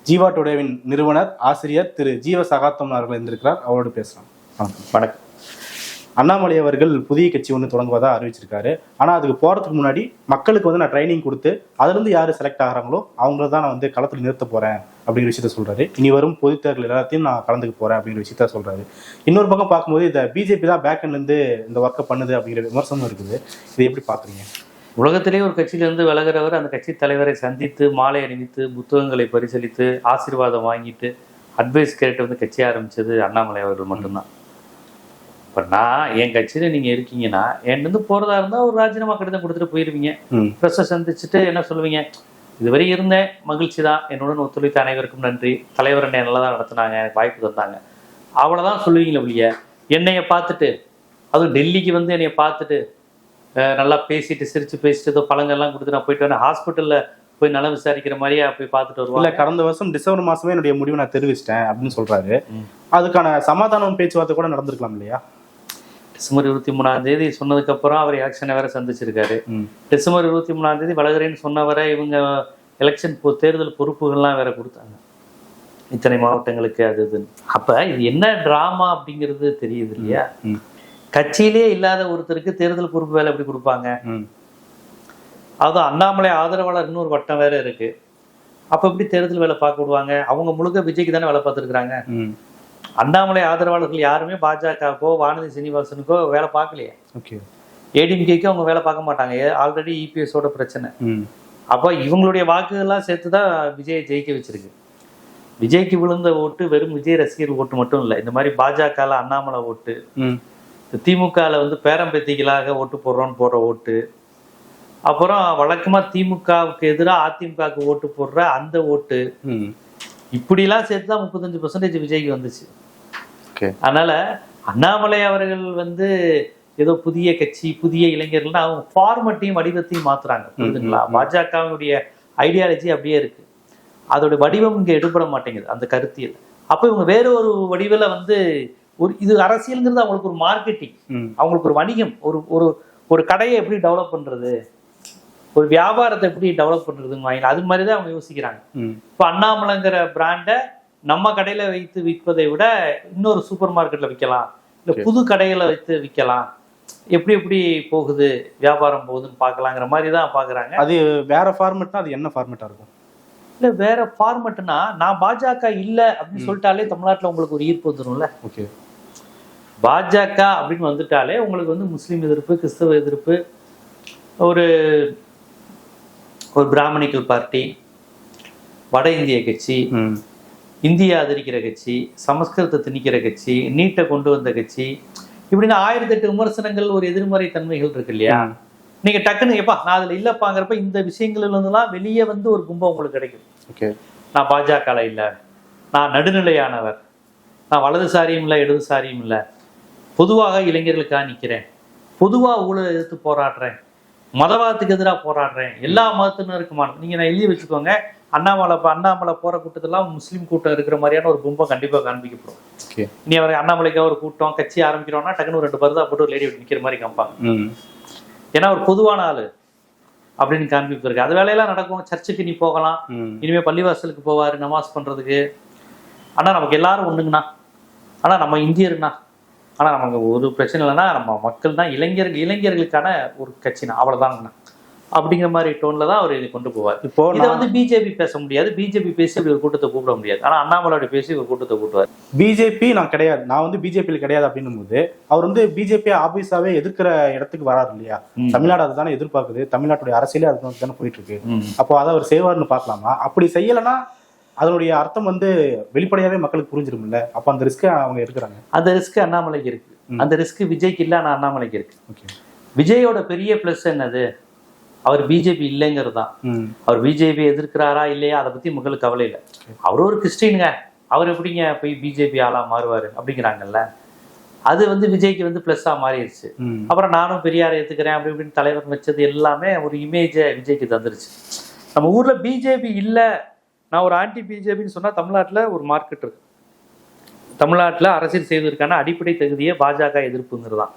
ஜீவா டுடேவின் நிறுவனர் ஆசிரியர் திரு ஜீவ சகாத்தம் அவர்கள் இருந்திருக்கிறார். அவரோடு பேசலாம். வணக்கம். அண்ணாமலை அவர்கள் புதிய கட்சி ஒன்று தொடங்குவதா அறிவிச்சிருக்காரு. ஆனால் அதுக்கு போகிறதுக்கு முன்னாடி மக்களுக்கு வந்து நான் ட்ரைனிங் கொடுத்து அதுலேருந்து யார் செலக்ட் ஆகிறாங்களோ அவங்கள தான் நான் வந்து களத்தில் நிறுத்த போகிறேன் அப்படிங்கிற விஷயத்த சொல்கிறாரு. இனி வரும் பொதுத் தேர்தல் எல்லாத்தையும் நான் கலந்துக்க போகிறேன் அப்படிங்கிற விஷயத்த சொல்கிறாரு. இன்னொரு பக்கம் பார்க்கும்போது இந்த பிஜேபி தான் பேக்எண்ட்லேருந்து இந்த ஒர்க்கை பண்ணுது அப்படிங்கிற விமர்சனம் இருக்குது. இதை எப்படி பார்க்குறீங்க? உலகத்திலேயே ஒரு கட்சியிலேருந்து விலகிறவர் அந்த கட்சி தலைவரை சந்தித்து மாலை அணிவித்து புத்தகங்களை பரிசீலித்து ஆசீர்வாதம் வாங்கிட்டு அட்வைஸ் கேட்டு வந்து கட்சி ஆரம்பித்தது அண்ணாமலை அவர்கள் மட்டும்தான். இப்போ நான் என் கட்சியில் நீங்கள் இருக்கீங்கன்னா என்கிட்ட போகிறதா இருந்தால் ஒரு ராஜினாமா கடிதம் கொடுத்துட்டு போயிருவீங்க. ப்ரெஸ்ஸை சந்திச்சுட்டு என்ன சொல்லுவீங்க, இதுவரை இருந்தேன், மகிழ்ச்சி தான், என்னுடன் ஒத்துழைத்த அனைவருக்கும் நன்றி, தலைவர் என்னை நல்லா தான் நடத்தினாங்க, எனக்கு வாய்ப்பு தந்தாங்க, அவ்வளோதான் சொல்லுவீங்களே ஒழிய என்னைய பார்த்துட்டு அதுவும் டெல்லிக்கு வந்து என்னைய பார்த்துட்டு நல்லா பேசிட்டு சிரித்து பேசிட்டு ஏதோ பழங்கள்லாம் கொடுத்து நான் போயிட்டு வரேன், ஹாஸ்பிட்டலில் போய் நல்லா விசாரிக்கிற மாதிரியே போய் பார்த்துட்டு வருவாங்க. இல்லை, கடந்த வருஷம் டிசம்பர் மாதமே என்னுடைய முடிவை நான் தெரிவிச்சிட்டேன் அப்படின்னு சொல்கிறாரு. அதுக்கான சமாதானம் பேச்சுவார்த்தை கூட நடந்திருக்கலாம் இல்லையா? டிசம்பர் 23 சொன்னதுக்கப்புறம் அவர் எலெக்ஷனை வேற சந்திச்சிருக்காரு. டிசம்பர் 23 வளர்கிறேன்னு சொன்னவரை இவங்க எலெக்ஷன் தேர்தல் பொறுப்புகள்லாம் வேற கொடுத்தாங்க இத்தனை மாவட்டங்களுக்கு. அது அப்ப இது என்ன டிராமா அப்படிங்கிறது தெரியுது இல்லையா? கட்சியிலே இல்லாத ஒருத்தருக்கு தேர்தல் பொறுப்பு வேலை எப்படி கொடுப்பாங்க? அதுவும் அண்ணாமலை ஆதரவாளர் இன்னொரு வட்டம் வேற இருக்கு. அப்ப எப்படி தேர்தல் வேலை பார்க்க விடுவாங்க? அவங்க முழுக்க விஜய்க்கு தானே வேலை பார்த்துருக்குறாங்க. அண்ணாமலை ஆதரவாளர்கள் யாருமே பாஜகவுக்கோ வானதி சீனிவாசனுக்கோ வேலை பார்க்கலையே. ஏடிஎம்கேக்கு அவங்க வேலை பார்க்க மாட்டாங்க, ஆல்ரெடி இபிஎஸோட பிரச்சனை. அப்போ இவங்களுடைய வாக்குகள்லாம் சேர்த்துதான் விஜய் ஜெயிக்க வச்சிருக்கு. விஜய்க்கு விழுந்த ஓட்டு வெறும் விஜய் ரசிகர் ஓட்டு மட்டும் இல்லை, இந்த மாதிரி பாஜகல அண்ணாமலை ஓட்டு, திமுகல வந்து பேரம்பேத்திகளாக ஓட்டு போடுறோன்னு போடுற ஓட்டு, அப்புறம் வழக்கமா திமுகவுக்கு எதிராக அதிமுகவுக்கு ஓட்டு போடுற அந்த ஓட்டு, இப்படிலாம் சேர்த்துதான் 35% விஜய்க்கு வந்துச்சு. அதனால அண்ணாமலை அவர்கள் வந்து ஏதோ புதிய கட்சி புதிய இளைஞர்கள்னா அவங்க ஃபார்மட்டையும் வடிவத்தையும் மாத்துறாங்க, புரியுதுங்களா? பாஜகவினுடைய ஐடியாலஜி அப்படியே இருக்கு, அதோட வடிவம் இங்க எடுபட மாட்டேங்குது அந்த கருத்தியல். அப்ப இவங்க வேற ஒரு வடிவில் வந்து ஒரு இது அரசியல்ங்கிறது அவங்களுக்கு ஒரு மார்க்கெட்டிங், அவங்களுக்கு ஒரு வணிகம், ஒரு ஒரு ஒரு கடையை எப்படி டெவலப் பண்றது, ஒரு வியாபாரத்தை எப்படி டெவலப் பண்றதுன்னு அது மாதிரிதான் அவங்க யோசிக்கிறாங்க. இப்போ அண்ணாமலைங்கிற பிராண்டை நம்ம கடையில வைத்து விற்பதை விட இன்னொரு சூப்பர் மார்க்கெட்ல விற்கலாம், இல்லை புது கடைகளை வைத்து விற்கலாம், எப்படி எப்படி போகுது வியாபாரம் போகுதுன்னு பார்க்கலாங்கிற மாதிரி தான் பார்க்குறாங்க. அது வேற ஃபார்மெட்னா அது என்ன ஃபார்மெட்டா இருக்கும்? இல்லை வேற ஃபார்மெட்னா நான் பாஜக இல்லை அப்படின்னு சொல்லிட்டாலே தமிழ்நாட்டில் உங்களுக்கு ஒரு ஈர்ப்பு வந்துடும்ல. ஓகே, பாஜக அப்படின்னு வந்துட்டாலே உங்களுக்கு வந்து முஸ்லீம் எதிர்ப்பு, கிறிஸ்தவ எதிர்ப்பு, ஒரு ஒரு பிராமணிக்கல் பார்ட்டி, வட இந்திய கட்சி, இந்தியா ஆதரிக்கிற கட்சி, சமஸ்கிருதத்தை திணிக்கிற கட்சி, நீட்டை கொண்டு வந்த கட்சி, இப்படின்னா 1008 விமர்சனங்கள், ஒரு எதிர்மறை தன்மைகள் இருக்கு இல்லையா? நீங்க டக்குன்னு எப்பா நான் அதுல இல்லப்பாங்கிறப்ப இந்த விஷயங்கள்ல இருந்துலாம் வெளியே வந்து ஒரு கும்பம் உங்களுக்கு கிடைக்கும். நான் பாஜக இல்லை, நான் நடுநிலையானவர், நான் வலதுசாரியும் இல்லை இடதுசாரியும் இல்லை, பொதுவாக இளைஞர்களுக்காக நிற்கிறேன், பொதுவாக ஊழல் எதிர்த்து போராடுறேன், மதவாதத்துக்கு எதிராக போராடுறேன், எல்லா மதத்தினருக்குமான நீங்க நான் எழுதி வச்சுக்கோங்க. அண்ணாமலை போற கூட்டத்தெல்லாம் முஸ்லீம் கூட்டம் இருக்கிற மாதிரியான ஒரு கும்பம் கண்டிப்பா காண்பிக்கப்படும். இனி அவர் அண்ணாமலைக்காக ஒரு கூட்டம் கட்சி ஆரம்பிக்கிறோம்னா டக்குன்னு ஒரு 2 பருதா போட்டு ஒரு லேடி நிற்கிற மாதிரி காமிப்பாங்க. ஏன்னா ஒரு பொதுவான ஆளு அப்படின்னு காண்பிப்பு இருக்கு. அது வேலையெல்லாம் நடக்கும். சர்ச்சுக்கு நீ போகலாம், இனிமே பள்ளிவாசலுக்கு போவாரு நமாஸ் பண்றதுக்கு. ஆனா நமக்கு எல்லாரும் ஒண்ணுங்கண்ணா, ஆனா நம்ம இந்தியருண்ணா, ஆனா நமக்கு ஒரு பிரச்சனை இல்லைன்னா நம்ம மக்கள் தான், இளைஞர்களுக்கான ஒரு கட்சினா அவ்வளவுதாங்கண்ணா அப்படிங்கிற மாதிரி டோன்ல தான் அவர் இதை கொண்டு போவார். இப்போ இதை வந்து பிஜேபி பேச முடியாது, பிஜேபி பேசி அப்படி ஒரு கூட்டத்தை கூப்பிட முடியாது. ஆனா அண்ணாமலை பேசி ஒரு கூட்டத்தை கூட்டுவார். பிஜேபி நான் கிடையாது, நான் வந்து பிஜேபியில கிடையாது அப்படின்னும் போது அவர் வந்து பிஜேபி ஆபீஸாவே எதிர்க்கிற இடத்துக்கு வராரு இல்லையா? தமிழ்நாடு அதுதானே எதிர்பார்க்குது, தமிழ்நாட்டுடைய அரசியலே அது தானே போயிட்டு இருக்கு. அப்போ அதை அவர் செய்வார்னு பார்க்கலாமா? அப்படி செய்யலைன்னா அதனுடைய அர்த்தம் வந்து வெளிப்படையாவே மக்களுக்கு புரிஞ்சிருமில்ல. அப்ப அந்த ரிஸ்க் அவங்க எடுக்கிறாங்க. அந்த ரிஸ்க் அண்ணாமலைக்கு இருக்கு, அந்த ரிஸ்க் விஜய்க்கு இல்ல, ஆனா அண்ணாமலைக்கு இருக்கு. விஜயோட பெரிய பிளஸ் என்னது? அவர் பிஜேபி இல்லைங்கிறது தான். அவர் பிஜேபி எதிர்க்கிறாரா இல்லையா அதை பத்தி மக்களுக்கு கவலை இல்லை. அவரு ஒரு கிறிஸ்டினுங்க, அவர் எப்படிங்க போய் பிஜேபி ஆளா மாறுவாரு அப்படிங்கிறாங்கல்ல. அது வந்து விஜய்க்கு வந்து பிளஸ்ஸா மாறிடுச்சு. அப்புறம் நானும் பெரியாரை ஏத்துக்கிறேன் அப்படி இப்படின்னு தலைவர் வச்சது எல்லாமே ஒரு இமேஜை விஜய்க்கு தந்துருச்சு. நம்ம ஊர்ல பிஜேபி இல்லை, நான் ஒரு ஆன்டி பிஜேபின்னு சொன்னா தமிழ்நாட்டில் ஒரு மார்க்கெட் இருக்கு. தமிழ்நாட்டில் அரசியல் செய்வதற்கான அடிப்படை தகுதியே பாஜக எதிர்ப்புங்கிறதான்.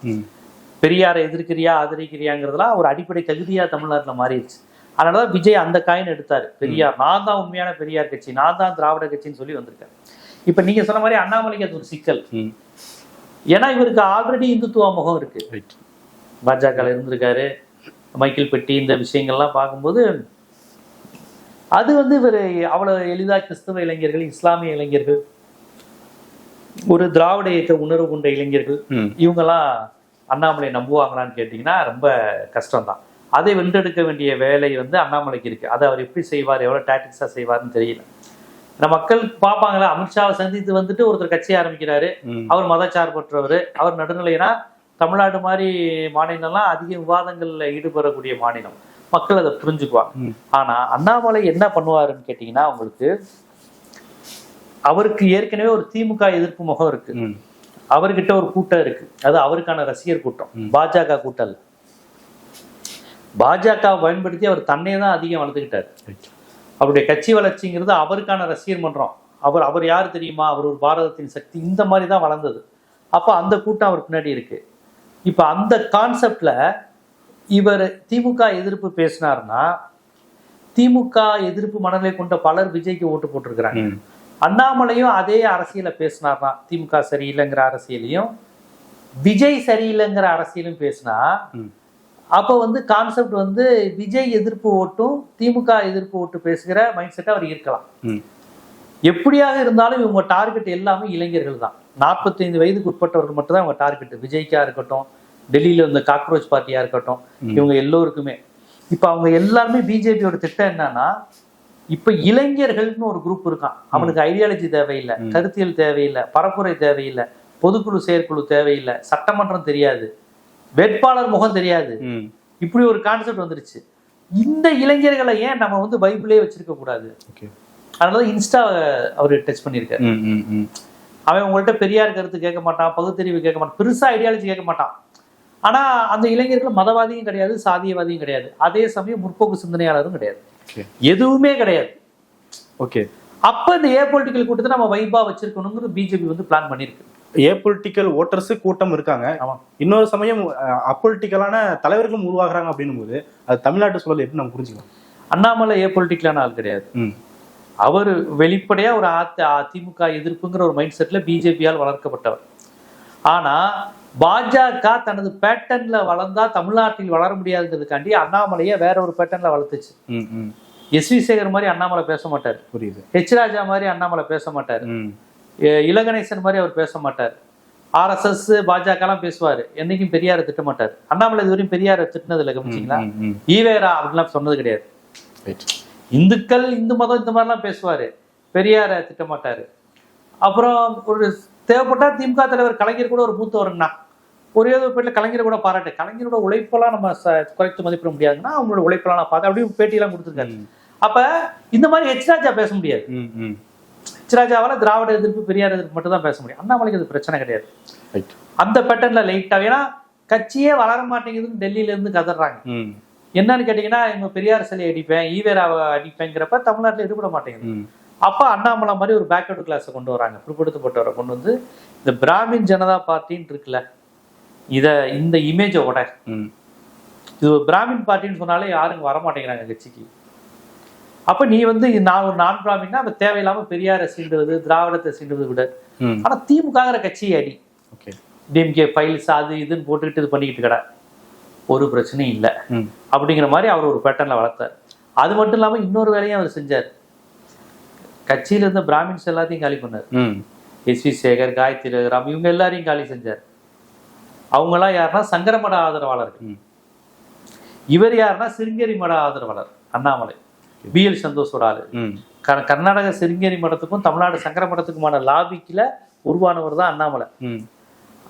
பெரியாரை எதிர்க்கிறியா ஆதரிக்கிறியாங்கிறதுலாம் ஒரு அடிப்படை தகுதியா தமிழ்நாட்டில் மாறிடுச்சு. அதனாலதான் விஜய் அந்த காயின் எடுத்தாரு. பெரியார், நான் தான் உண்மையான பெரியார் கட்சி, நான் தான் திராவிட கட்சின்னு சொல்லி வந்திருக்காரு. இப்ப நீங்க சொன்ன மாதிரி அண்ணாமலைக்கு அது ஒரு சிக்கல். ஏன்னா இவருக்கு ஆல்ரெடி இந்துத்துவ முகம் இருக்கு. பாஜக இருந்திருக்காரு, மைக்கேல் பெட்டி, இந்த விஷயங்கள்லாம் பார்க்கும்போது அது இவர் அவ்வளவு எளிதா கிறிஸ்தவ இளைஞர்கள், இஸ்லாமிய இளைஞர்கள், ஒரு திராவிட இயக்க உணர்வு கொண்ட இளைஞர்கள் இவங்கெல்லாம் அண்ணாமலை நம்புவாங்களான்னு கேட்டீங்கன்னா ரொம்ப கஷ்டம்தான். அதை வென்றெடுக்க வேண்டிய வேலை அண்ணாமலைக்கு இருக்கு. அதை அவர் எப்படி செய்வார், எவ்வளவு டாக்டிக்ஸா செய்வார்னு தெரியல. மக்கள் பார்ப்பாங்களா, அமித்ஷாவை சந்தித்து ஒருத்தர் கட்சி ஆரம்பிக்கிறாரு, அவர் மதச்சார்பற்றவர், அவர் நடுநிலைனா, தமிழ்நாடு மாதிரி மாநிலம்லாம் அதிக விவாதங்கள்ல ஈடுபடக்கூடிய மாநிலம், மக்கள் அதை புரிஞ்சுக்குவாங்க. ஆனா அண்ணாமலை என்ன பண்ணுவாருன்னு கேட்டீங்கன்னா, உங்களுக்கு அவருக்கு ஏற்கனவே ஒரு திமுக எதிர்ப்பு முகம் இருக்கு, அவர்கிட்ட ஒரு கூட்டம் இருக்கு, அது அவருக்கான ரசிகர் கூட்டம், பாஜக கூட்டம் இல்ல. பாஜகவை பயன்படுத்தி அவர் தன்னையே தான் அதிகம் வளர்த்துக்கிட்டாரு. அவருடைய கட்சி வளர்ச்சிங்கிறது அவருக்கான ரசிகர் மன்றம். அவர் யாரு தெரியுமா, அவர் ஒரு பாரதத்தின் சக்தி, இந்த மாதிரி தான் வளர்ந்தது. அப்ப அந்த கூட்டம் அவர் பின்னாடி இருக்கு. இப்ப அந்த கான்செப்ட்ல இவர் திமுக எதிர்ப்பு பேசினார்னா, திமுக எதிர்ப்பு மனநிலை கொண்ட பலர் விஜய்க்கு ஓட்டு போட்டிருக்கிறாங்க. அண்ணாமலையும் அதே அரசியலை பேசினார்னா, திமுக சரியில்லைங்கிற அரசியலையும் விஜய் சரியில்லைங்கிற அரசியலும் பேசினா, அப்ப கான்செப்ட் விஜய் எதிர்ப்பு ஓட்டும் திமுக எதிர்ப்பு ஓட்டு பேசுகிற மைண்ட் செட்டை அவர் இருக்கலாம். எப்படியாக இருந்தாலும் இவங்க டார்கெட் எல்லாமே இளைஞர்கள் தான். 45 வயதுக்கு உட்பட்டவர்கள் மட்டும் தான் அவங்க டார்கெட். விஜய்க்கா இருக்கட்டும், டெல்லியில இந்த காக்ரோச் பார்ட்டியா இருக்கட்டும், இவங்க எல்லோருக்குமே. இப்ப அவங்க எல்லாருமே பிஜேபியோட திட்டம் என்னன்னா, இப்ப இளைஞர்கள்னு ஒரு குரூப் இருக்கான், அவனுக்கு ஐடியாலஜி தேவையில்லை, கருத்தியல் தேவையில்லை, பரப்புரை தேவையில்லை, பொதுக்குழு செயற்குழு தேவையில்லை, சட்டமன்றம் தெரியாது, வேட்பாளர் முகம் தெரியாது, இப்படி ஒரு கான்செப்ட் வந்துருச்சு. இந்த இளைஞர்களை ஏன் நம்ம பைபிளே வச்சிருக்க கூடாது? அதனால இன்ஸ்டா அவரு டச் பண்ணியிருக்காரு. அவன் உங்கள்கிட்ட பெரியார் கருத்து கேட்க மாட்டான், பகுத்தறிவு கேட்க மாட்டான், பெருசா ஐடியாலஜி கேட்க மாட்டான். ஆனா அந்த இளைஞர்கள் மதவாதியும் கிடையாது, சாதியவாதியும் கிடையாது, அதே சமயம் முற்போக்கு சிந்தனையாளரும் கிடையாது, எதுவுமே கிடையாது. ஓகே, அப்ப இந்த ஏ பொலிட்டிக்கல் கூட்டத்தை நம்ம வைபா வச்சிருக்கணுங்கிறது பிஜேபி பிளான் பண்ணிருக்கு. ஏ பொலிட்டிக்கல் ஓட்டர்ஸ் கூட்டம் இருக்காங்க, இன்னொரு சமயம் அப்பொலிட்டிக்கலான தலைவர்களும் உருவாகிறாங்க அப்படின்னும் போது அது தமிழ்நாட்டு சூழல் எப்படி நம்ம புரிஞ்சுக்கலாம்? அண்ணாமலை ஏ பொலிட்டிக்கலான ஆள் கிடையாது. அவர் வெளிப்படையா ஒரு அதிமுக எதிர்ப்புங்கிற ஒரு மைண்ட் செட்ல பிஜேபியால் வளர்க்கப்பட்டவர். ஆனா பாஜக தனது பேட்டர்ன்ல வளர்ந்தா தமிழ்நாட்டில் வளர முடியாதுங்கிறதுக்காண்டி அண்ணாமலையை வேற ஒரு பேட்டர்ன்ல வளர்த்துச்சு. எஸ்.வி. சேகர் மாதிரி அண்ணாமலை பேச மாட்டார், புரியுது, ஹெச் ராஜா மாதிரி அண்ணாமலை பேச மாட்டார், இலகணேசன் மாதிரி அவர் பேச மாட்டார், ஆர்எஸ்எஸ் பாஜக எல்லாம் பேசுவாரு, என்னைக்கும் பெரியாரை திட்ட மாட்டார். அண்ணாமலை இதுவரையும் பெரியாரை திட்டினது இல்லை, கவனிச்சிங்களா? ஈவேரா அப்படின்லாம் சொன்னது கிடையாது. இந்துக்கள், இந்து மதம், இந்த மாதிரிலாம் பேசுவாரு, பெரியாரை திட்ட மாட்டாரு. அப்புறம் ஒரு தேவைப்பட்டா திமுக தலைவர் கலைஞர் கூட ஒரு மூத்தவருங்கண்ணா, ஒரே ஒரு பேட்டில் கலைஞரை கூட பாராட்டு, கலைஞரோட உழைப்பெல்லாம் நம்ம குறைத்து மதிப்பிட முடியாதுன்னா அவங்களோட உழைப்பெல்லாம் நான் பார்த்தேன் அப்படின்னு பேட்டியெல்லாம் கொடுத்துருக்காரு. அப்ப இந்த மாதிரி ஹெச் ராஜா பேச முடியாது. ஹெச் ராஜாவால திராவிட எதிர்ப்பு, பெரியார் எதிர்ப்பு மட்டும் தான் பேச முடியும். அண்ணாமலைக்கு அது பிரச்சனை கிடையாது. அந்த பேட்டர்ன்ல லைட்டா, ஏன்னா கட்சியே வளர மாட்டேங்குதுன்னு டெல்லியில இருந்து கதறாங்க. என்னன்னு கேட்டீங்கன்னா, இவங்க பெரியார் சிலை அடிப்பேன், ஈவேராவை அடிப்பேங்கிறப்ப தமிழ்நாட்டில் ஈடுபட மாட்டேங்குது. அப்ப அண்ணாமலை மாதிரி ஒரு பேக்வர்டு கிளாஸை கொண்டு வராங்க, பிற்படுத்தப்பட்டவரை கொண்டு இந்த பிராமின் ஜனதா பார்ட்டின்னு இருக்குல்ல, இந்த இமேஜை உட, இது ஒரு பிராமின் பார்ட்டின்னு சொன்னாலே யாரும் வர மாட்டேங்கிறாங்க கட்சிக்கு. அப்ப நீ நான் ஒரு நான் பிராமின்னா அந்த தேவையில்லாம பெரியாரை சீண்டுவது, திராவிடத்தை சீண்டுவது விட. ஆனா திமுகங்கிற கட்சியை அடி, டிஎம்கே ஃபைல்ஸ் அது இதுன்னு போட்டுக்கிட்டு இது பண்ணிக்கிட்டு கடை, ஒரு பிரச்சனையும் இல்லை அப்படிங்கிற மாதிரி அவர் ஒரு பேட்டர்ல வளர்த்தார். அது மட்டும் இல்லாம இன்னொரு வேலையும் அவர் செஞ்சார், கட்சியில இருந்த பிராமின்ஸ் எல்லாத்தையும் காலி பண்ணார். எஸ்.வி. சேகர், காயத்ரி ரகுராம், இவங்க எல்லாரையும் காலி செஞ்சார். அவங்கெல்லாம் யாருன்னா சங்கரமட ஆதரவாளர்கள், இவர் யாருன்னா சிருங்கேரி மட ஆதரவாளர் அண்ணாமலை, பி.எல். சந்தோஷோட ஆளு. கர்நாடக சிருங்கேரி மடத்துக்கும் தமிழ்நாடு சங்கர மடத்துக்குமான லாபிக்குல உருவானவர் தான் அண்ணாமலை.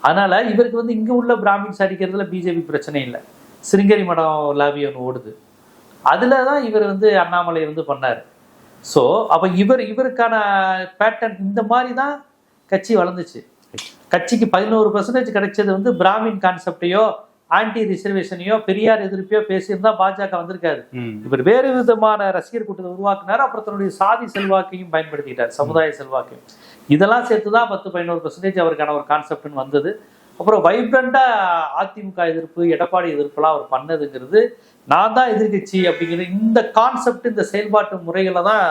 அதனால இவருக்கு இங்க உள்ள பிராமின்ஸ் அடிக்கிறதுல பிஜேபி பிரச்சனை இல்லை, சிருங்கேரி மடம் லாபி ஒன்று ஓடுது, அதுலதான் இவர் அண்ணாமலை பண்ணாரு. ஸோ அப்ப இவருக்கான பேட்டர்ன் இந்த மாதிரி தான் கட்சி வளர்ந்துச்சு. கட்சிக்கு 11% கிடைச்சது பிராமின் கான்செப்டையோ ஆன்டி ரிசர்வேஷனையோ பெரியார் எதிர்ப்பையோ பேசியிருந்தா பாஜக வந்திருக்காரு. இவர் வேறு விதமான ரசிகர் கூட்டத்தை உருவாக்குனாரு, அப்புறம் தன்னுடைய சாதி செல்வாக்கையும் பயன்படுத்திட்டார், சமுதாய செல்வாக்கையும். இதெல்லாம் சேர்த்துதான் 10-11% அவருக்கான ஒரு கான்செப்ட்னு வந்தது. அப்புறம் வைப்ரண்டா அதிமுக எதிர்ப்பு, எடப்பாடி எதிர்ப்புலாம் அவர் பண்ணதுங்கிறது, நான் தான் எதிர்கட்சி அப்படிங்கிறது இந்த கான்செப்ட், இந்த செயல்பாட்டு முறைகளை தான்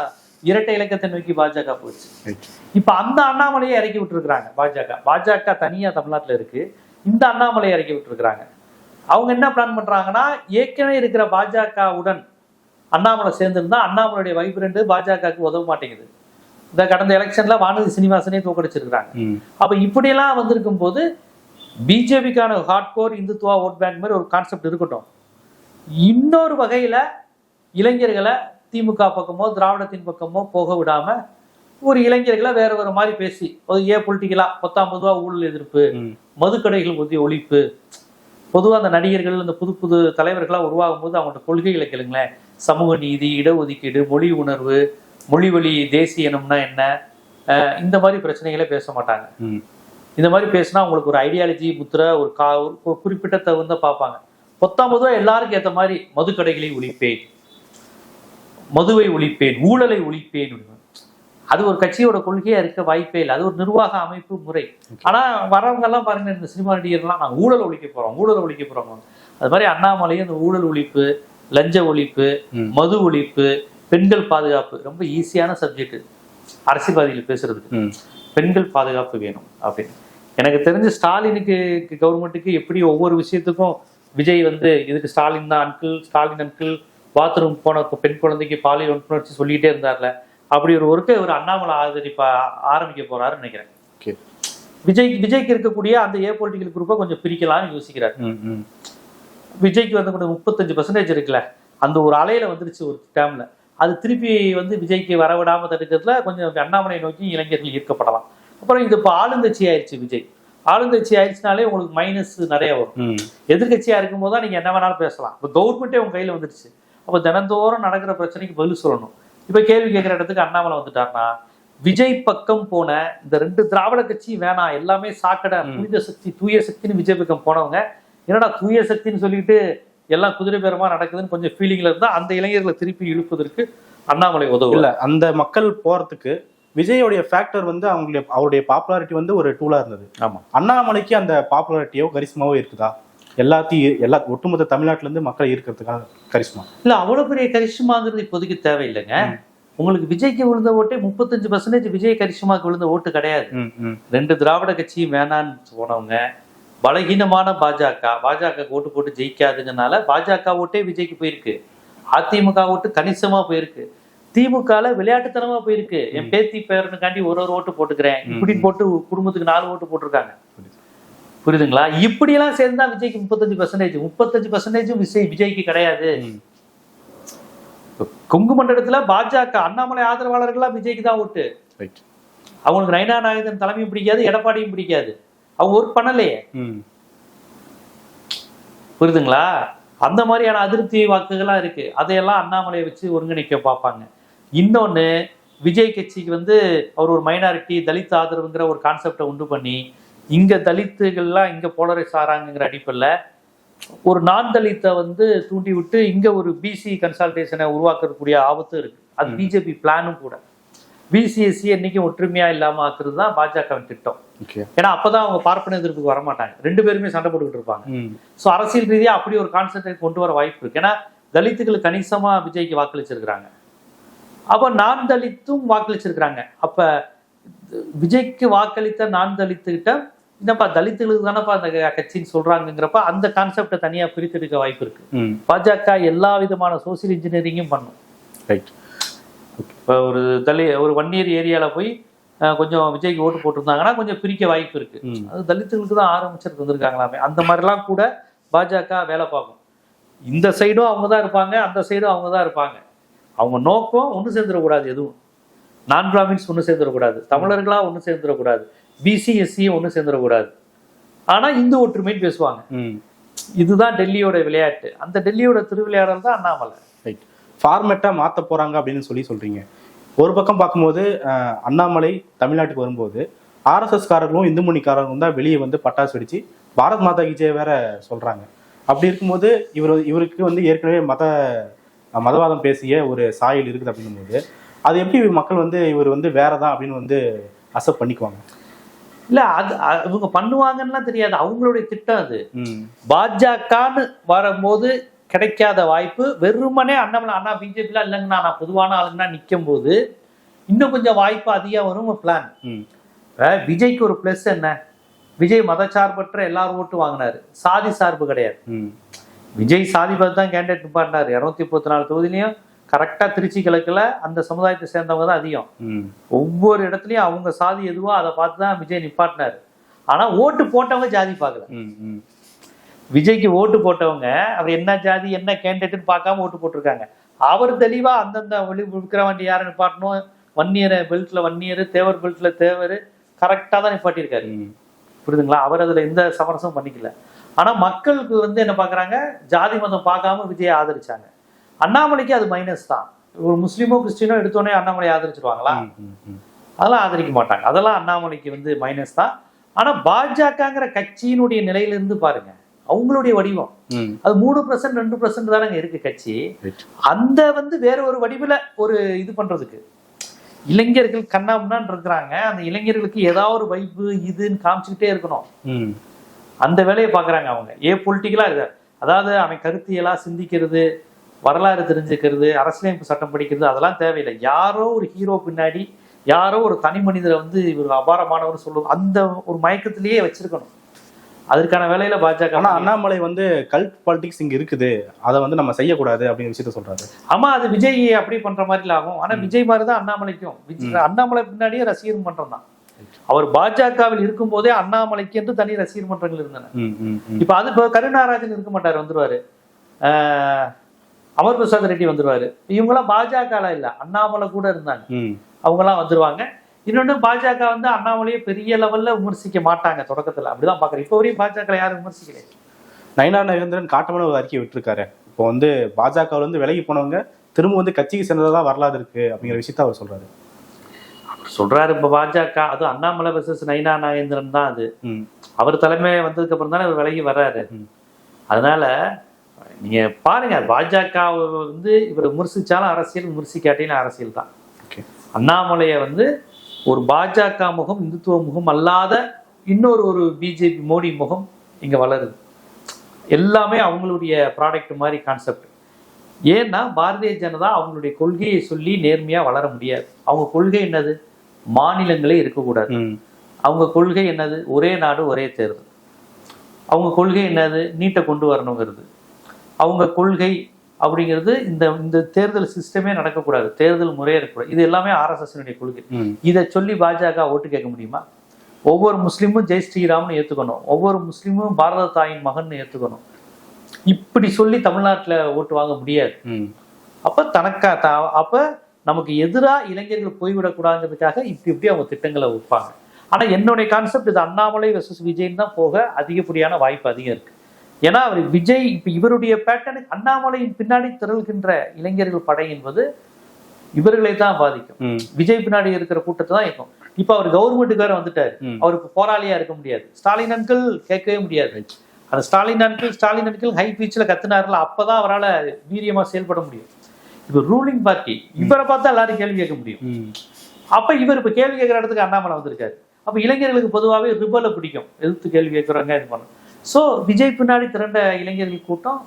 இரட்டை இலக்கத்தை நோக்கி பாஜக போச்சு. இப்ப அந்த அண்ணாமலையை இறக்கி விட்டுருக்காங்க பாஜக தனியா தமிழ்நாட்டுல இருக்கு, இந்த அண்ணாமலையை இறக்கி விட்டுருக்காங்க. அவங்க என்ன பிளான் பண்றாங்கன்னா, ஏற்கனவே இருக்கிற பாஜகவுடன் அண்ணாமலை சேர்ந்திருந்தா அண்ணாமலையுடைய வைப்ரண்ட் பாஜகவுக்கு உதவ மாட்டேங்குது. இந்த கடந்த எலெக்ஷன்ல வானதி சீனிவாசனே தோக்கடிச்சிருக்காங்க. அப்ப இப்படியெல்லாம் வந்திருக்கும் போது பிஜேபிக்கான ஹார்ட்கோர் இந்துத்துவா ஓட் பேங்க் மாதிரி ஒரு கான்செப்ட் இருக்கட்டும், இன்னொரு வகையில இளைஞர்களை திமுக பக்கமோ திராவிடத்தின் பக்கமோ போக விடாம ஒரு இளைஞர்களை வேற வேற மாதிரி பேசி பொலிட்டிக்கலா 19 ரூபா ஊழல் எதிர்ப்பு, மதுக்கடைகள் ஒழிப்பு, பொதுவாக அந்த நடிகர்கள் இந்த புது புது தலைவர்களாக உருவாகும் போது அவங்கள்ட்ட கொள்கைகளை கேளுங்களேன், சமூக நீதி, இடஒதுக்கீடு, மொழி உணர்வு, மொழி வழி தேசிய இனம்னா என்ன, இந்த மாதிரி பிரச்சனைகளே பேச மாட்டாங்க. இந்த மாதிரி பேசினா அவங்களுக்கு ஒரு ஐடியாலஜி முத்திரை ஒரு குறிப்பிட்ட தகுந்த பார்ப்பாங்க. 19 ரூபா எல்லாருக்கும் ஏற்ற மாதிரி மதுக்கடைகளை ஒழிப்பேன், மதுவை ஒழிப்பேன், ஊழலை ஒழிப்பேன். அது ஒரு கட்சியோட கொள்கையா இருக்க வாய்ப்பே இல்லை. அது ஒரு நிர்வாக அமைப்பு முறை. ஆனா வரவங்க எல்லாம் பாருங்க, இந்த சினிமா நடிகர்லாம் நாங்கள் ஊழல் ஒழிக்க போறோம். அது மாதிரி அண்ணாமலையும் இந்த ஊழல் ஒழிப்பு, லஞ்ச ஒழிப்பு, மது ஒழிப்பு, பெண்கள் பாதுகாப்பு, ரொம்ப ஈஸியான சப்ஜெக்ட் அரசியல்வாதிகள் பேசுறதுக்கு. பெண்கள் பாதுகாப்பு வேணும் அப்படின்னு எனக்கு தெரிஞ்சு ஸ்டாலினுக்கு கவர்மெண்ட்டுக்கு எப்படி ஒவ்வொரு விஷயத்துக்கும் விஜய் இதுக்கு ஸ்டாலின் தான் அங்கிள் பாத்ரூம் போன பெண் குழந்தைக்கு பாலியல் வன்புணர்ச்சி சொல்லிட்டே இருந்தார்ல, அப்படி ஒரு அண்ணாமலை ஆரம்பிக்க போறாருன்னு நினைக்கிறேன். விஜய்க்கு இருக்கக்கூடிய அந்த பொலிட்டிக்கல் குரூப்பை கொஞ்சம் பிரிக்கலாம்னு யோசிக்கிறார். விஜய்க்கு கூட 35% இருக்குல்ல, அந்த ஒரு அலையில வந்துருச்சு ஒரு டேம்ல, அது திருப்பி விஜய்க்கு வரவிடாம தடுக்கிறதுல கொஞ்சம் அண்ணாமலை நோக்கி இளைஞர்கள் ஈர்க்கப்படலாம். அப்புறம் இது இப்போ ஆளுங்கட்சி ஆயிடுச்சு. விஜய் ஆளுங்கட்சி ஆயிடுச்சுனாலே உங்களுக்கு மைனஸ் நிறைய வரும். எதிர்கட்சியா இருக்கும் போது தான் நீங்க என்ன வேணாலும் பேசலாம். இப்போ கவர்மெண்ட்டே உங்க கையில வந்துருச்சு. அப்போ தினந்தோறும் நடக்கிற பிரச்சனைக்கு பதில் சொல்லணும். இப்ப கேள்வி கேட்கிற இடத்துக்கு அண்ணாமலை வந்துட்டாருன்னா, விஜய் பக்கம் போன இந்த 2 திராவிட கட்சி வேணாம், எல்லாமே சாக்கடை, புனித சக்தி, தூய சக்தின்னு விஜய் பக்கம் போனவங்க என்னடா தூய சக்தின்னு சொல்லிட்டு எல்லாம் குதிரை பேரமா நடக்குதுன்னு கொஞ்சம் ஃபீலிங்ல இருந்தா அந்த இளைஞர்களை திருப்பி இழுப்பதற்கு அண்ணாமலை உதவும். இல்ல, அந்த மக்கள் போறதுக்கு விஜயோடைய ஃபேக்டர் அவருடைய பாப்புலாரிட்டி ஒரு டூலா இருந்தது. ஆமா, அண்ணாமலைக்கு அந்த பாப்புலாரிட்டியோ கரிஸ்மாவோ இருக்குதா? எல்லாத்தையும் ஒட்டுமொத்த தமிழ்நாட்டுல இருந்து மக்கள் இருக்கிறதுக்காக கரிஷ்மா இல்ல, அவ்வளவு பெரிய கரிஷ்மாங்கிறது இப்போதைக்கு தேவையில்லைங்க. உங்களுக்கு விஜய்க்கு விழுந்த ஓட்டே 35% விஜய் கரிஷ்மாவுக்கு விழுந்த ஓட்டு கிடையாது. 2 திராவிட கட்சியும் வேணான்னு போனவங்க, பலகீனமான பாஜக ஓட்டு போட்டு ஜெயிக்காதுங்கனால பாஜக ஓட்டே விஜய்க்கு போயிருக்கு. அதிமுக ஓட்டு கணிசமா போயிருக்கு. திமுக விளையாட்டுத்தனமா போயிருக்கு. என் பேத்தி பேரனுக்காண்டி ஒரு ஓட்டு போட்டுக்கிறேன் இப்படி போட்டு குடும்பத்துக்கு 4 ஓட்டு போட்டிருக்காங்க. புரியுதுங்களா? இப்படியெல்லாம் சேர்ந்தா விஜய்க்கு 35% விஜய்க்கு கிடையாது. கொங்கு மண்டலத்துல பாஜக அண்ணாமலை ஆதரவாளர்களா விஜய்க்கு தான் ஓட்டு. அவங்களுக்கு நயனா நாகேந்திரன் தலைமையும் பிடிக்காது, எடப்பாடியும் பிடிக்காது. அவங்க ஒர்க் பண்ணலையே. புரியுதுங்களா? அந்த மாதிரியான அதிருப்தி வாக்குகள்லாம் இருக்கு. அதையெல்லாம் அண்ணாமலையை வச்சு ஒருங்கிணைக்க பார்ப்பாங்க. இன்னொன்னு, விஜய் கட்சிக்கு அவர் ஒரு மைனாரிட்டி தலித் ஆதரவுங்கிற ஒரு கான்செப்டை உண்டு பண்ணி இங்க தலித்துகள்லாம் இங்க போலரைஸ் ஆறாங்கிற அடிப்படையில் ஒரு நான் தலித்தை தூண்டி விட்டு இங்க ஒரு பிசி கன்சல்டேஷனை உருவாக்கக்கூடிய ஆபத்து இருக்கு. அது பிஜேபி பிளானும் கூட. பிசிஎஸ்சி என்னைக்கும் ஒற்றுமையா இல்லாம ஆக்குறது தான் பாஜகவின் திட்டம். ஏன்னா அப்பதான் அவங்க பார்ப்பன எதிர்ப்புக்கு வரமாட்டாங்க, 2 பேருமே சண்டை போட்டுக்கிட்டு இருப்பாங்க. ஸோ அரசியல் ரீதியா அப்படி ஒரு கான்செப்டை கொண்டு வர வாய்ப்பு இருக்கு. ஏன்னா தலித்துகள் கணிசமா விஜய்க்கு வாக்களிச்சிருக்கிறாங்க. அப்ப நான் தலித்தும் வாக்களிச்சிருக்கிறாங்க. அப்ப விஜய்க்கு வாக்களித்த நான் தலித்துக்கிட்ட என்னப்பா தலித்துகளுக்கு தானப்பா அந்த கட்சின்னு சொல்றாங்கிறப்ப அந்த கான்செப்டை தனியா பிரித்தெடுக்க வாய்ப்பு இருக்கு. பாஜக எல்லா விதமான சோசியல் இன்ஜினியரிங்கும் பண்ணும். ரைட். இப்போ ஒரு வன்னியர் ஏரியால போய் கொஞ்சம் விஜய்க்கு ஓட்டு போட்டிருந்தாங்கன்னா கொஞ்சம் பிரிக்க வாய்ப்பு இருக்கு. அது தலித்துகளுக்கு தான் ஆரம்பிச்சிருக்கு வந்திருக்காங்களாமே. அந்த மாதிரிலாம் கூட பாஜக வேலை பார்க்கும். இந்த சைடும் அவங்க தான் இருப்பாங்க, அந்த சைடும் அவங்க தான் இருப்பாங்க. அவங்க நோக்கம் ஒன்று சேர்ந்துடக்கூடாது. எதுவும் நான் பிராமின்ஸ் ஒன்று சேர்ந்துடக்கூடாது, தமிழர்களா ஒன்று சேர்ந்துடக்கூடாது, பிசிஎஸ்சியும் ஒன்று சேர்ந்துடக்கூடாது. ஆனா இந்து ஒற்றுமைன்னு பேசுவாங்க. இதுதான் டெல்லியோட விளையாட்டு. அந்த டெல்லியோட திருவிளையாடல் தான் அண்ணாமலை. ரைட். ஃபார்மேட்டா மாற்ற போறாங்க அப்படின்னு சொல்றீங்க. ஒரு பக்கம் பார்க்கும்போது அண்ணாமலை தமிழ்நாட்டுக்கு வரும்போது ஆர்எஸ்எஸ் காரர்களும் இந்து மொழிக்காரர்களும் தான் வெளியே பட்டாசு வெடிச்சு பாரத் மாதா கி ஜெய் வேற சொல்றாங்க. அப்படி இருக்கும்போது இவருக்கு ஏற்கனவே மதவாதம் பேசிய ஒரு சாயல் இருக்குது அப்படின்னும் போது அது எப்படி மக்கள் இவர் வேறதான் அப்படின்னு அக்செப்ட் பண்ணிக்குவாங்க? இல்ல இவங்க பண்ணுவாங்கன்னா தெரியாது, அவங்களுடைய திட்டம் அது. ம். பாஜகன்னு வரும்போது கிடைக்காத வாய்ப்பு வெறுமனே அண்ணா பிஜேபிலாம் இல்லைங்கண்ணா நான் பொதுவான ஆளுங்கன்னா நிற்கும் போது இன்னும் கொஞ்சம் வாய்ப்பு அதிகம் வரும் பிளான். விஜய்க்கு ஒரு பிளஸ் என்ன, விஜய் மதச்சார்பற்ற எல்லாரும் ஓட்டு வாங்கினாரு, சாதி சார்பு கிடையாது. விஜய் சாதி பார்த்து தான் கேண்டிடேட் நிப்பாட்டினாரு. 234 தொகுதியிலையும் கரெக்டா திருச்சி கிழக்குல அந்த சமுதாயத்தை சேர்ந்தவங்க தான் அதிகம். ஒவ்வொரு இடத்துலயும் அவங்க சாதி எதுவோ அதை பார்த்து தான் விஜய் நிப்பாட்டினாரு. ஆனா ஓட்டு போட்டவங்க ஜாதி பார்க்கல. விஜய்க்கு ஓட்டு போட்டவங்க அவர் என்ன ஜாதி என்ன கேண்டிடேட்னு பார்க்காம ஓட்டு போட்டிருக்காங்க. அவர் தெளிவா அந்தந்த விக்கிரவாண்டி யாரை நிப்பாட்டணும், வன்னியர் பெல்ட்ல வன்னியர், தேவர் பெல்ட்ல தேவர், கரெக்டா தான் நிப்பாட்டியிருக்காரு. புரியுதுங்களா? அவர் அதுல எந்த சமரசமும் பண்ணிக்கல. ஆனா மக்களுக்கு என்ன பாக்குறாங்க, ஜாதி மதம் பார்க்காம விஜயை ஆதரிச்சாங்க. அண்ணாமலைக்கு அது மைனஸ் தான். ஒரு முஸ்லீமோ கிறிஸ்டினோ எடுத்தோடனே அண்ணாமலை ஆதரிச்சிருவாங்களா? அதெல்லாம் ஆதரிக்க மாட்டாங்க. அதெல்லாம் அண்ணாமலைக்கு மைனஸ் தான். ஆனா பாஜகங்கிற கட்சியினுடைய நிலையிலிருந்து பாருங்க, அவங்களுடைய வடிவம் அது 3% 2% தானங்க இருக்கு கட்சி. அந்த வேற ஒரு வடிவில் ஒரு இது பண்றதுக்கு இளைஞர்கள் கண்ணாமுன்னான்னு இருக்கிறாங்க. அந்த இளைஞர்களுக்கு ஏதாவது ஒரு வைப்பு இதுன்னு காமிச்சுக்கிட்டே இருக்கணும். அந்த வேலையை பாக்குறாங்க அவங்க. பொலிட்டிக்கலா இருக்கு, அதாவது அவன் கருத்தியலா சிந்திக்கிறது, வரலாறு தெரிஞ்சுக்கிறது, அரசியலமைப்பு சட்டம் படிக்கிறது, அதெல்லாம் தேவையில்லை. யாரோ ஒரு ஹீரோ பின்னாடி யாரோ ஒரு தனி மனிதரை இவர் அபாரமானவர் சொல்லுவோம், அந்த ஒரு மயக்கத்திலேயே வச்சிருக்கணும். அதற்கான வேலையில பாஜக. ஆனா அண்ணாமலை கல்ட் பாலிடிக்ஸ் இங்க இருக்குது, அதை நம்ம செய்யக்கூடாது அப்படிங்கிற விஷயத்த சொல்றாரு. ஆமா, அது விஜய் அப்படி பண்ற மாதிரி ஆகும். ஆனா விஜய் மாதிரிதான் அண்ணாமலைக்கும். அண்ணாமலை பின்னாடியே ரசிகர் மன்றம் தான். அவர் பாஜகவில் இருக்கும் போதே அண்ணாமலைக்கு என்று தனி ரசிகர் மன்றங்கள் இருந்தன. இப்ப அது கருணாராஜன் இருக்க மாட்டாரு, வந்துருவாரு. அமர் பிரசாத் ரெட்டி வந்துருவாரு. இவங்கெல்லாம் பாஜக இல்ல, அண்ணாமலை கூட இருந்தாங்க. அவங்கெல்லாம் வந்துருவாங்க. இன்னொன்னு பாஜக அண்ணாமலையை பெரிய லெவல்ல விமர்சிக்க மாட்டாங்க தொடக்கத்துல, அப்படிதான் பாக்குறேன். இப்போ வரையும் பாஜக யாரும் விமர்சிக்கல. நயினார் நாகேந்திரன் காட்டமான ஒரு அறிக்கை விட்டுருக்காரு. இப்போ பாஜகவுல விலகி போனவங்க திரும்ப கட்சிக்கு சேர்ந்ததா வரலாறு இருக்கு அப்படிங்கிற விஷயத்த அவர் சொல்றாரு. சொல்றாரு இப்ப பாஜக, அது அண்ணாமலை வெர்சஸ் நயினார் நாகேந்திரன் தான். அது அவர் தலைமை வந்ததுக்கு அப்புறம் தானே அவர் விலகி வர்றாரு. அதனால நீங்க பாருங்க, பாஜக இவர் விமர்சிச்சாலும் அரசியல், விமர்சிக்காட்டிலும் அரசியல் தான். அண்ணாமலையை ஒரு பாஜக முகம், இந்துத்துவ முகம் அல்லாத இன்னொரு பிஜேபி மோடி முகம் இங்க வளருது. எல்லாமே அவங்களுடைய ப்ராடக்ட் மாதிரி கான்செப்ட். ஏன்னா பாரதிய ஜனதா அவங்களுடைய கொள்கையை சொல்லி நேர்மையா வளர முடியாது. அவங்க கொள்கை என்னது? மாநிலங்களே இருக்கக்கூடாது. அவங்க கொள்கை என்னது? ஒரே நாடு ஒரே தேர்தல். அவங்க கொள்கை என்னது? நீட்டை கொண்டு வரணுங்கிறது. அவங்க கொள்கை அப்படிங்கிறது இந்த தேர்தல் சிஸ்டமே நடக்கக்கூடாது, தேர்தல் முறையே இருக்கக்கூடாது. இது எல்லாமே ஆர்எஸ்எஸ் கொள்கை. இதை சொல்லி பாஜக ஓட்டு கேட்க முடியுமா? ஒவ்வொரு முஸ்லீமும் ஜெய் ஸ்ரீராம்னு ஏத்துக்கணும், ஒவ்வொரு முஸ்லீமும் பாரத தாயின் மகன் ஏத்துக்கணும். இப்படி சொல்லி தமிழ்நாட்டுல ஓட்டு வாங்க முடியாது. அப்ப நமக்கு எதிராக இளைஞர்கள் போய்விடக்கூடாதுங்கிறதுக்காக இப்படி அவங்க திட்டங்களை வைப்பாங்க. ஆனா என்னுடைய கான்செப்ட் இது, அண்ணாமலை வெர்சஸ் விஜய்ன்னு தான் போக அதிகப்படியான வாய்ப்பு அதிகம் இருக்கு. ஏன்னா அவர் விஜய் இப்ப இவருடைய பேட்டர்னுக்கு அண்ணாமலையின் பின்னாடி திரள்கின்ற இளைஞர்கள் படை என்பது இவர்களை தான் பாதிக்கும். விஜய் பின்னாடி இருக்கிற கூட்டத்தை தான் இருக்கும். இப்ப அவர் கவர்மெண்ட்டுக்கார வந்துட்டாரு, அவருக்கு போராளியா இருக்க முடியாது. ஸ்டாலின் அன்கள் கேட்கவே முடியாது. அந்த ஸ்டாலின் அன்கள் ஹை பீச்சில் கத்துனாருல, அப்பதான் அவரால் வீரியமா செயல்பட முடியும். இப்ப ரூலிங் பார்ட்டி இவரை பார்த்தா எல்லாரும் கேள்வி கேட்க முடியும். அப்ப இவர் இப்ப கேள்வி கேட்கிற இடத்துக்கு அண்ணாமலை வந்திருக்காரு. அப்ப இளைஞர்களுக்கு பொதுவாகவே ரிபலை பிடிக்கும், எதிர்த்து கேள்வி கேட்கறாங்க, இது பண்ணும். ஸோ விஜய் பின்னாடி திரண்ட இளைஞர்கள் கூட்டம்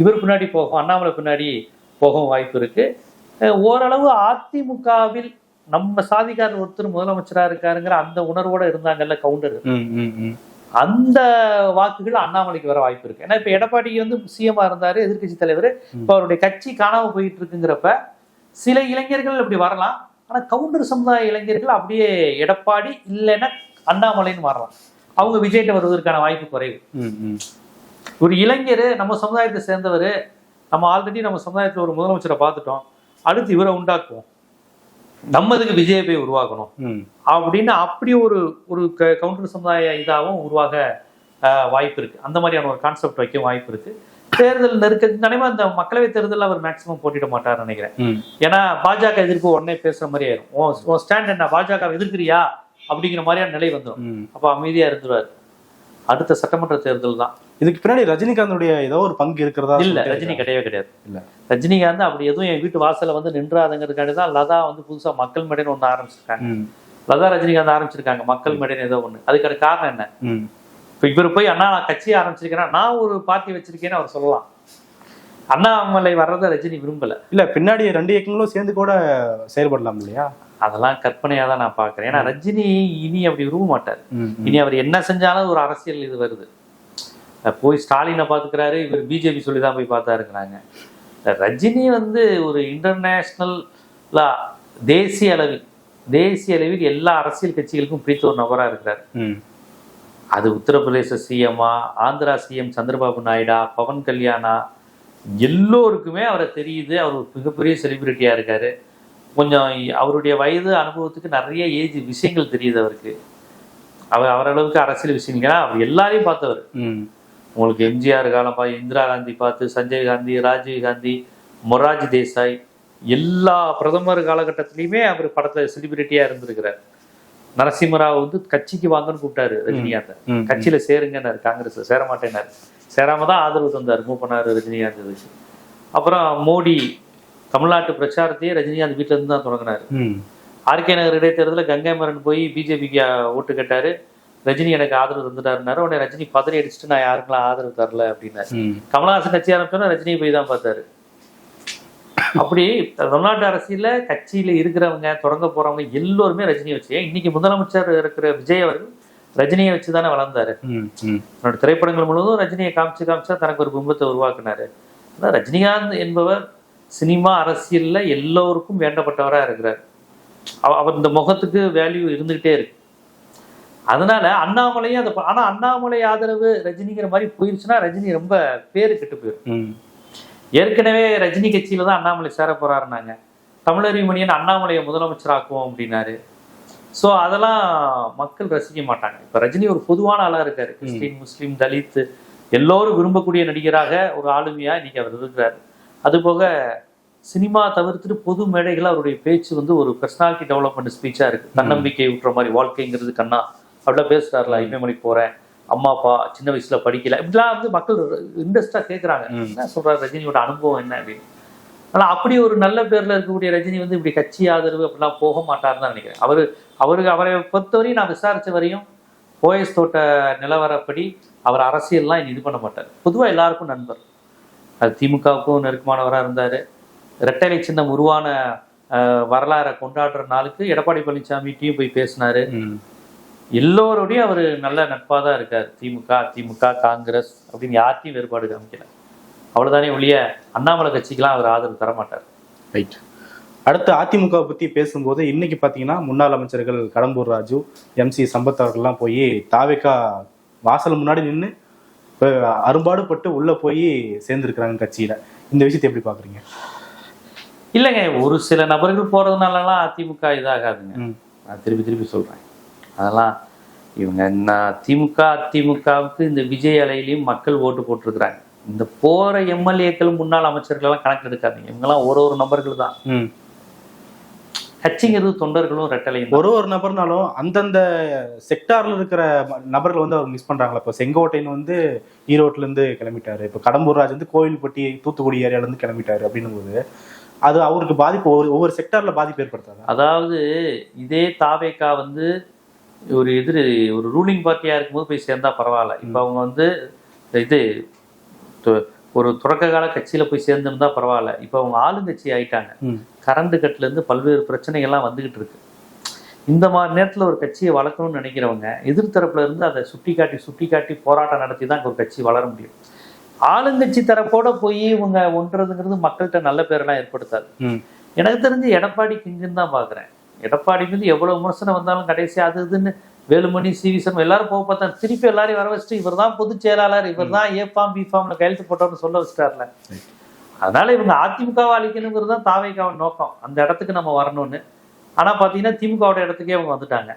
இவர் பின்னாடி போகும், அண்ணாமலை பின்னாடி போகவும் வாய்ப்பு இருக்கு. ஓரளவு அதிமுகவில் நம்ம சாதிக்காரர் ஒருத்தர் முதலமைச்சரா இருக்காருங்கிற அந்த உணர்வோட இருந்தாங்கல்ல கவுண்டர், அந்த வாக்குகள் அண்ணாமலைக்கு வர வாய்ப்பு இருக்கு. ஏன்னா இப்ப எடப்பாடி சிஎம்ஆ இருந்தாரு, எதிர்கட்சி தலைவர். இப்ப அவருடைய கட்சி காணாம போயிட்டு இருக்குங்கிறப்ப சில இளைஞர்கள் அப்படி வரலாம். ஆனா கவுண்டர் சமுதாய இளைஞர்கள் அப்படியே எடப்பாடி இல்லைன்னா அண்ணாமலைன்னு வரலாம். அவங்க விஜய்கிட்ட வருவதற்கான வாய்ப்பு குறைவு. ஒரு இளைஞர் நம்ம சமுதாயத்தை சேர்ந்தவர், நம்ம ஆல்ரெடி நம்ம சமுதாயத்துல ஒரு முதலமைச்சரை பார்த்துட்டோம், அடுத்து இவரை உண்டாக்குவோம், நம்ம இதுக்கு விஜயை போய் உருவாக்கணும் அப்படின்னு அப்படி ஒரு கவுண்டர் சமுதாய இதாகவும் உருவாக வாய்ப்பு இருக்கு. அந்த மாதிரியான ஒரு கான்செப்ட் வைக்க வாய்ப்பு இருக்கு. தேர்தல் நெருக்கடி அந்த மக்களவை தேர்தலில் அவர் மேக்சிமம் போட்டிட மாட்டார்னு நினைக்கிறேன். ஏன்னா பாஜக எதிர்ப்பு உடனே பேசுற மாதிரி ஆயிரும். உன் ஸ்டாண்ட் என்ன, பாஜக எதிர்க்கிறியா அப்படிங்கிற மாதிரியான நிலை வந்துடும். அப்ப அமைதியா இருந்துருவாரு. அடுத்த சட்டமன்ற தேர்தல் தான். இதுக்கு பின்னாடி ரஜினிகாந்துடைய ஏதோ ஒரு பங்கு இருக்கிறதா? இல்ல, ரஜினி கிடையவே கிடையாது. இல்ல, ரஜினிகாந்த் அப்படி எதுவும் என் வீட்டு வாசல நின்றாதுங்கிறதுக்காண்டி தான் லதா புதுசா மக்கள் மேடைன்னு ஒண்ணு ஆரம்பிச்சிருக்காங்க. அதான் ரஜினிகாந்த் ஆரம்பிச்சிருக்காங்க மக்கள் மேடைன்னு ஏதோ ஒண்ணு. அதுக்கான காரணம் என்ன? ம். இப்ப இவர் போய் அண்ணா நான் கட்சியை ஆரம்பிச்சிருக்கிறேன், நான் ஒரு பார்ட்டி வச்சிருக்கேன்னு அவர் சொல்லலாம். அண்ணாமலை வர்றதை ரஜினி விரும்பல. இல்ல பின்னாடி 2 இயக்கங்களும் சேர்ந்து கூட செயல்படலாம் இல்லையா? அதெல்லாம் கற்பனையா தான் நான் பாக்குறேன். ஏன்னா ரஜினி இனி அப்படி விரும்ப மாட்டார். ம். இனி அவர் என்ன செஞ்சாலும் ஒரு அரசியல் இது வருது. போய் ஸ்டாலினை பாத்துக்கிறாரு, இவர் பிஜேபி சொல்லிதான் போய் பார்த்தாருங்கிறாங்க. ரஜினி வந்து ஒரு இன்டர்நேஷனல் தேசிய அளவில் எல்லா அரசியல் கட்சிகளுக்கும் பிடித்த ஒரு நபரா இருக்கிறார். ம். அது உத்தரப்பிரதேச சிஎம்மா, ஆந்திரா சிஎம் சந்திரபாபு நாயுடா, பவன் கல்யாணா, எல்லோருக்குமே அவரை தெரியுது. அவர் ஒரு மிகப்பெரிய செலிபிரிட்டியா இருக்காரு. கொஞ்சம் அவருடைய வயது அனுபவத்துக்கு நிறைய விஷயங்கள் தெரியுது அவருக்கு. அவரளவுக்கு அரசியல் விஷயங்களா அவர் எல்லாரையும் பார்த்தவர். உங்களுக்கு எம்ஜிஆர் காலம் இந்திரா காந்தி பார்த்து, சஞ்சய் காந்தி, ராஜீவ் காந்தி, மொரார்ஜி தேசாய், எல்லா பிரதமர் காலகட்டத்திலையுமே அவர் படத்துல செலிபிரிட்டியா இருந்திருக்கிறார். நரசிம்மராவ் வந்து கட்சிக்கு வாங்கன்னு கூப்பிட்டாரு ரஜினிகாந்த். கட்சியில சேருங்கன்னாரு, காங்கிரஸ்ல சேர மாட்டேன்னாரு. சேராம தான் ஆதரவு தந்தார், மூவ் பண்ணாரு ரஜினிகாந்த். அப்புறம் மோடி தமிழ்நாட்டு பிரச்சாரத்தையே ரஜினிகாந்த் வீட்டுல இருந்து தான் தொடங்கினாரு. ஆர்கே நகர் இடைத்தேர்தலில் கங்கை மரன் போய் பிஜேபிக்கு ஓட்டு கேட்டாரு. ரஜினி எனக்கு ஆதரவு தந்துட்டாருனாரு. உடனே ரஜினி பதறி அடிச்சுட்டு நான் யாருக்கெல்லாம் ஆதரவு தரல அப்படின்னாரு. கமலஹாசன் கட்சி ஆரம்பிச்சோன்னா ரஜினியை போய் தான் பார்த்தாரு. அப்படி தமிழ்நாட்டு அரசியல கட்சியில இருக்கிறவங்க, தொடங்க போறவங்க எல்லோருமே ரஜினியை வச்சு, இன்னைக்கு முதலமைச்சர் இருக்கிற விஜய் அவர்கள் ரஜினியை வச்சுதானே வளர்ந்தாரு. என்னோட திரைப்படங்கள் முழுவதும் ரஜினியை காமிச்சா தனக்கு ஒரு பிம்பத்தை உருவாக்குனாரு. அதான் ரஜினிகாந்த் என்பவர் சினிமா அரசியல்ல எல்லோருக்கும் வேண்டப்பட்டவரா இருக்கிறார். அவர் இந்த முகத்துக்கு வேல்யூ இருந்துகிட்டே இருக்கு. அதனால அண்ணாமலையும் அதை, ஆனா அண்ணாமலை ஆதரவு ரஜினிங்கிற மாதிரி போயிருச்சுன்னா ரஜினி ரொம்ப பேரு கெட்டு போயிடும். ஏற்கனவே ரஜினி கட்சியில தான் அண்ணாமலை சேர போறாருனாங்க. தமிழறிமணியன் அண்ணாமலையை முதலமைச்சர் ஆக்குவோம் அப்படின்னாரு. ஸோ அதெல்லாம் மக்கள் ரசிக்க மாட்டாங்க. இப்ப ரஜினி ஒரு பொதுவான ஆளா இருக்காரு. கிறிஸ்டின், முஸ்லீம், தலித் எல்லோரும் விரும்பக்கூடிய நடிகராக ஒரு ஆளுமையா இன்னைக்கு அவர் இருக்கிறார். அதுபோக சினிமா தவிர்த்துட்டு பொது மேடைகள் அவருடைய பேச்சு வந்து ஒரு பர்சனாலிட்டி டெவலப்மெண்ட் ஸ்பீச்சா இருக்கு. தன்னம்பிக்கை ஊட்டுற மாதிரி, வாழ்க்கைங்கிறது கண்ணா அப்படிலாம் பேசுறாருல, இமயமலைக்கு போறேன், அம்மா அப்பா சின்ன வயசுல படிக்கல, இப்படிலாம் வந்து மக்கள் இன்ட்ரெஸ்டா கேட்கறாங்க. என்ன சொல்றாரு ரஜினியோட அனுபவம் என்ன அப்படின்னு. ஆனா அப்படி ஒரு நல்ல பேர்ல இருக்கக்கூடிய ரஜினி வந்து இப்படி கட்சி ஆதரவு அப்படிலாம் போக மாட்டாருன்னு தான் நினைக்கிறேன். அவரை பொறுத்தவரையும் நான் விசாரிச்ச வரையும் போயஸ் தோட்ட நிலவரப்படி அவர் அரசியல்லாம் இனி இது பண்ண மாட்டார். பொதுவா எல்லாருக்கும் நண்பர். அது திமுகவுக்கும் நெருக்கமானவராக இருந்தாரு. இரட்டை சின்னம் உருவான வரலாறை கொண்டாடுற நாளுக்கு எடப்பாடி பழனிசாமிட்டையும் போய் பேசினாரு. எல்லோருடையும் அவர் நல்ல நட்பாக தான் இருக்கார். திமுக, காங்கிரஸ் அப்படின்னு யார்ட்டையும் வேறுபாடு காமிக்கல. அவ்வளவுதானே ஒழிய அண்ணாமலை கட்சிக்கெல்லாம் அவர் ஆதரவு தரமாட்டார். ரைட். அடுத்து அதிமுகவை பத்தி பேசும்போது இன்னைக்கு பாத்தீங்கன்னா முன்னாள் அமைச்சர்கள் கடம்பூர் ராஜு, MC சம்பத் அவர்கள்லாம் போய் தாவேகா வாசல் முன்னாடி நின்று அரும்பாடுபட்டு உள்ள போய் சேர்ந்துருக்கிறாங்க கட்சியில. இந்த விஷயத்தை எப்படி பாக்குறீங்க? இல்லைங்க, ஒரு சில நபர்கள் போறதுனாலலாம் அதிமுக இதாகாதுங்க. நான் திருப்பி சொல்றேன். அதெல்லாம் இவங்க அதிமுகவுக்கு இந்த விஜய் அலையிலையும் மக்கள் ஓட்டு போட்டிருக்கிறாங்க. இந்த போற எம்எல்ஏக்கள், முன்னாள் அமைச்சர்கள் எல்லாம் கணக்கு எடுக்காதீங்க. இவங்கெல்லாம் ஒரு நபர்கள் தான். கட்சிங்கிறது தொண்டர்களும் ரெட்டலையும். ஒரு நபர்னாலும் அந்தந்த செக்டார்ல இருக்கிற நபர்கள் வந்து அவர் மிஸ் பண்றாங்களா? இப்போ செங்கோட்டையன் வந்து ஈரோட்ல இருந்து கிளம்பிட்டாரு, இப்போ கடம்பூர் ராஜ் வந்து கோவில்பட்டி, தூத்துக்குடி ஏரியால இருந்து கிளம்பிட்டாரு. அப்படின்னும் போது அது அவருக்கு பாதிப்பு, ஒவ்வொரு செக்டார்ல பாதிப்பு ஏற்படுத்தாது. அதாவது இதே தாவேகா வந்து ஒரு ரூலிங் பார்ட்டியா இருக்கும்போது போய் சேர்ந்தா பரவாயில்ல. இப்ப அவங்க வந்து இது ஒரு தொடக்க கால கட்சியில போய் சேர்ந்திருந்தா பரவாயில்ல. இப்ப அவங்க ஆளுங்கட்சி ஆயிட்டாங்க. கரண்ட் கட்ல இருந்து பல்வேறு பிரச்சனைகள்லாம் வந்துகிட்டு இருக்கு. இந்த மாதிரி நேரத்துல ஒரு கட்சியை வளர்க்கணும்னு நினைக்கிறவங்க எதிர்த்தரப்புல இருந்து அதை சுட்டி காட்டி போராட்டம் நடத்தி தான் ஒரு கட்சி வளர முடியும். ஆளுங்கட்சி தரப்போட போய் இவங்க ஒன்றதுங்கிறது மக்கள்கிட்ட நல்ல பேரெல்லாம் ஏற்படுத்தாது. எனக்கு தெரிஞ்சு எடப்பாடி கிங்குன்னு தான் பாக்குறேன். எடப்பாடி வந்து எவ்வளவு விமர்சனம் வந்தாலும் கடைசி அது இதுன்னு வேலுமணி, சிவி சர்மா எல்லாரும் போக பார்த்தா திருப்பி எல்லாரையும் வர வச்சுட்டு இவர் தான் பொதுச் செயலாளர், இவர் தான் A-Farm B-Farmல கையெழுத்து போட்டோம்னு சொல்ல வச்சுட்டார்ல. அதனால இவங்க அதிமுகவை அழிக்கணுங்கிறது தான் தாவேகாவோட நோக்கம், அந்த இடத்துக்கு நம்ம வரணும்னு. ஆனா பாத்தீங்கன்னா திமுகவோட இடத்துக்கே அவங்க வந்துட்டாங்க.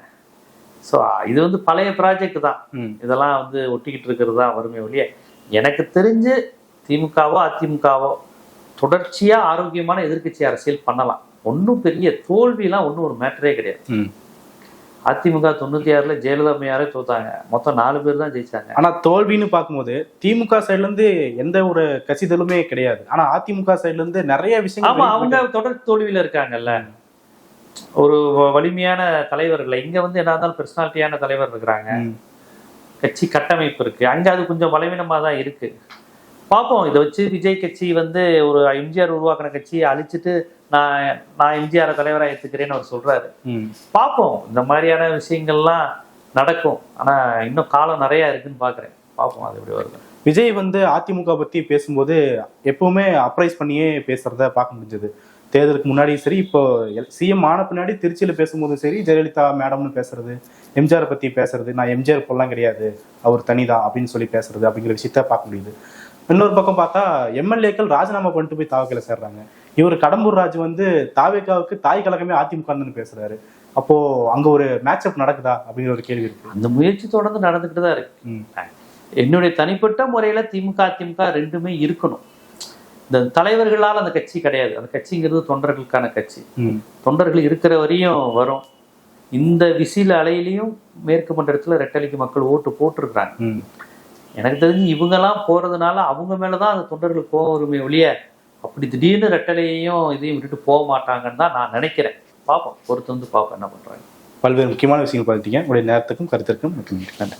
ஸோ இது வந்து பழைய ப்ராஜெக்ட் தான். இதெல்லாம் வந்து ஒட்டிக்கிட்டு இருக்கிறது தான் வறுமை ஒழிய. எனக்கு தெரிஞ்சு திமுகவோ அதிமுகவோ தொடர்ச்சியா ஆரோக்கியமான எதிர்கட்சி அரசியல் பண்ணலாம். ஒன்றும் பெரிய தோல்வியெல்லாம் ஒன்றும் ஒரு மேட்டரே கிடையாது. அதிமுக 96ல ஜெயலலிதா அம்மையாரே தோத்தாங்க. மொத்தம் 4 பேர் தான் ஜெயிச்சாங்க. ஆனா தோல்வின்னு பார்க்கும்போது திமுக சைட்ல இருந்து எந்த ஒரு கட்சிதலுமே கிடையாது. ஆனா அதிமுக சைட்ல இருந்து நிறைய விஷயங்கள். ஆமா, அவங்க தொடர் தோல்வியில இருக்காங்கல்ல. ஒரு வலிமையான தலைவர்கள். இங்க வந்து என்ன இருந்தாலும் பெர்சனாலிட்டியான தலைவர் இருக்கிறாங்க, கட்சி கட்டமைப்பு இருக்கு. அங்க அது கொஞ்சம் பலவீனமா தான் இருக்கு. பார்ப்போம். இதை வச்சு விஜய் கட்சி வந்து ஒரு எம்ஜிஆர் உருவாக்கின கட்சியை அழிச்சிட்டு நான் எம்ஜிஆர் தலைவராக ஏற்றுக்கிறேன்னு அவர் சொல்றாரு. பார்ப்போம், இந்த மாதிரியான விஷயங்கள்லாம் நடக்கும். ஆனா இன்னும் காலம் நிறைய இருக்குன்னு பாக்குறேன். பார்ப்போம் அது எப்படி வருது. விஜய் வந்து அதிமுக பத்தி பேசும்போது எப்பவுமே அப்ரைஸ் பண்ணியே பேசுறத பார்க்க முடிஞ்சது. தேர்தலுக்கு முன்னாடியும் சரி, இப்போ சிஎம் ஆன பின்னாடி திருச்சியில பேசும்போதும் சரி, ஜெயலலிதா மேடம்னு பேசுறது, எம்ஜிஆர் பத்தி பேசுறது, நான் எம்ஜிஆர் போலாம் கிடையாது, அவர் தனிதான் அப்படின்னு சொல்லி பேசுறது அப்படிங்கிற விஷயத்த பார்க்க முடியுது. இன்னொரு பக்கம் பார்த்தா எம்எல்ஏக்கள் ராஜினாமா பண்ணிட்டு போய் தாவக்கையில சேர்றாங்க. இவர் கடம்பூர் ராஜு வந்து தாவேக்காவுக்கு தாய் கழகமே அதிமுகன்னு பேசுறாரு. அப்போ அங்க ஒரு மேட்ச் அப் நடக்குதா அப்படிங்கிற ஒரு கேள்வி இருக்கு. அந்த முயற்சி தொடர்ந்து நடந்துகிட்டு தான் இருக்கு. என்னுடைய தனிப்பட்ட முறையில திமுக அதிமுக ரெண்டுமே இருக்கணும். இந்த தலைவர்களால் அந்த கட்சி கிடையாது. அந்த கட்சிங்கிறது தொண்டர்களுக்கான கட்சி. தொண்டர்கள் இருக்கிற வரையும் வரும். இந்த விசில் அலையிலையும் மேற்கு மண்டலத்துல ரெட்டலைக்கு மக்கள் ஓட்டு போட்டிருக்கிறாங்க. எனக்கு தெரிஞ்சு இவங்கெல்லாம் போறதுனால அவங்க மேலதான் அந்த தொண்டர்களுக்கு கோவம் வருமே ஒழிய அப்படி திடீர்னு ரெட்டலையையும் இதையும் விட்டுட்டு போக மாட்டாங்கன்னு தான் நான் நினைக்கிறேன். பார்ப்போம், பொறுத்து வந்து பார்ப்போம் என்ன பண்றாங்க. பல்வேறு முக்கியமான விஷயங்கள் பார்த்துட்டீங்க. உங்களுடைய நேரத்துக்கும் கருத்திற்கும் நன்றி.